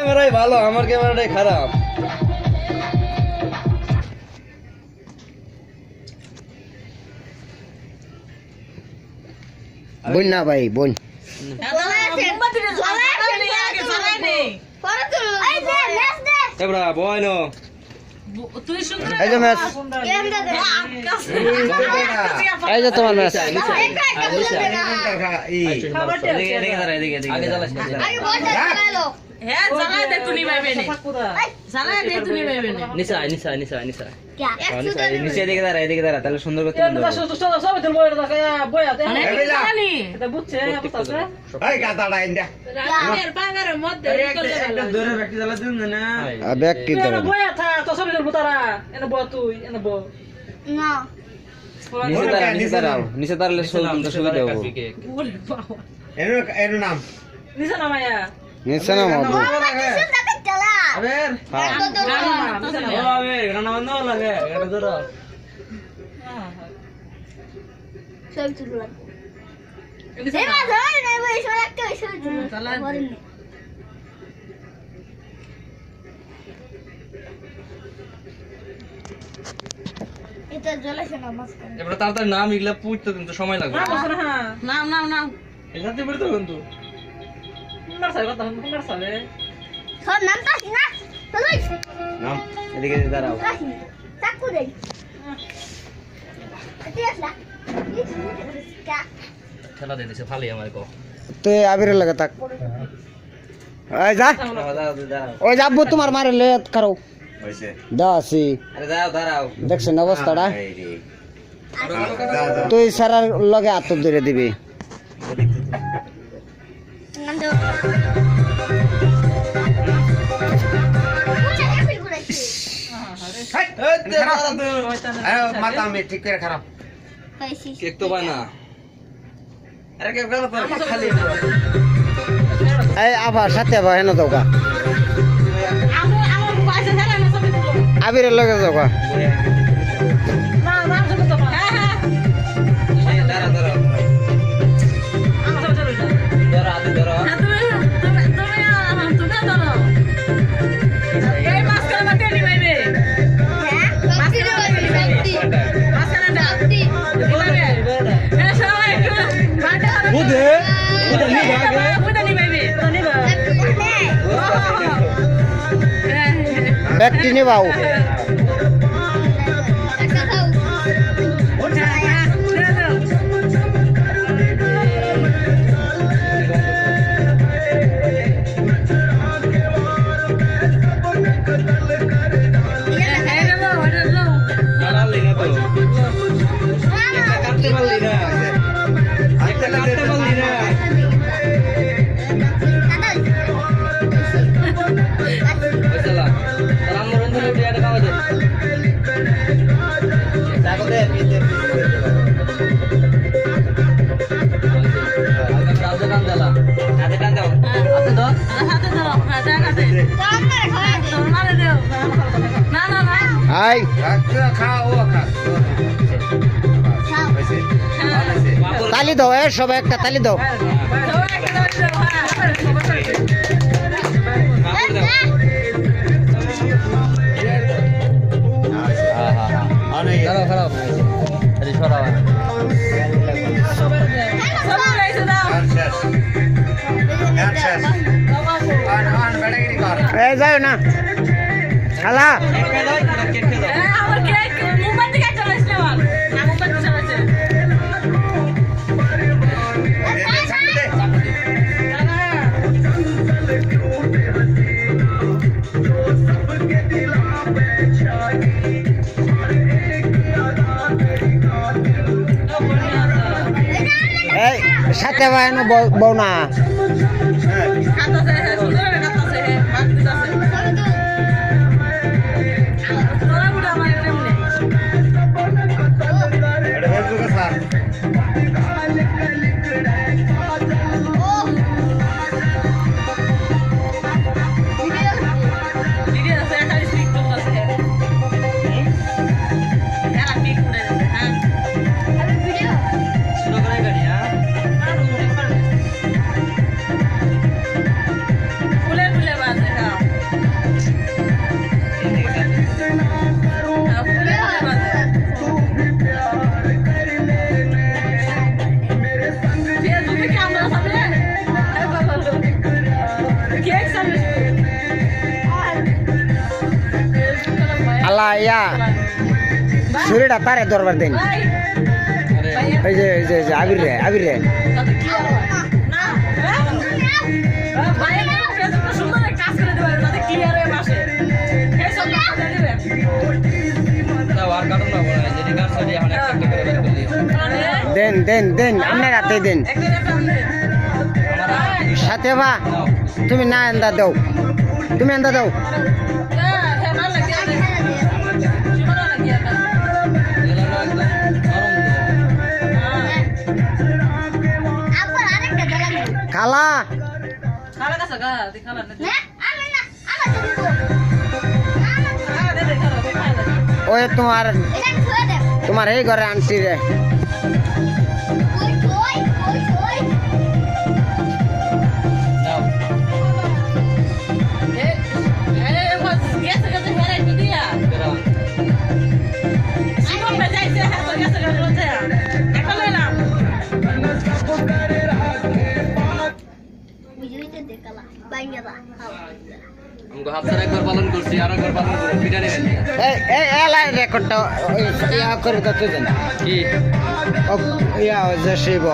ক্যামেরাই ভালো, আমার ক্যামেরাটাই খারাপ। বোন না ভাই বোন এবড়া বয়নো তুই সুন্দর এই যে ম্যাচ এই যে তোমার ম্যাচ হ্যাঁ জ্বালা দে তুই নিবাইবে নে জ্বালা দে তুই নিবাইবে নে নিচা নিচা নিচা নিচা নিচে দিকে দাঁড়া তাহলে সুন্দর করতে জানি রাতের বাগারের মধ্যে ব্যক্তি ধরে নিচে দাঁড়ালে সুবিধা হবো। নিচে না মারবো এবার তাড়াতাড়ি নাম এগুলা পুজতে কিন্তু সময় লাগবে। নাম নাম নাম এটাতে বের তো কিন্তু নাম এদিকে দাঁড়াও। খেলা দিয়ে দিছে ভালোই আমার কো। তুই আবিরের লাগে থাক এই যা ওই যাবো তোমার মারে লে করো হইছে দাসি আরে দাঁড়াও দেখছেন অবস্থাটা তুই সারার লগে হাত ধরে দিবি মাথা আমি ঠিক করে খারাপ কেক তো বানা আরে কেক গালো তো খালি এই আবার সাথে আবার হেন দৌকা আবিরের লগে যাওয়া ব্যক্তি নিবাও আই তালি দাও এ সবাই একটা তালি দাও খারাপ আরে সরাও এই যাও না খালা আমার কেক মোবাইল থেকে চালাইছ না না মোবাইল চালাইছে এই সাথে ভাই না বউ না আল্লাহ ইয়া শরীরটা তারে দরবার দেন এই যে আবির রে দেন আপনার হাতে দেন সাথে বা তুমি না এন্দা দাও তুমি এন্দা দাও খালা ওই তোমার এই ঘরে আনছি রে আমগো হাফসার একবার পালন করছি আর একবার পালন করব বিটানি খালি এই রেকর্ডটা ইয়া করে তো তুই কি ইয়া যে শিব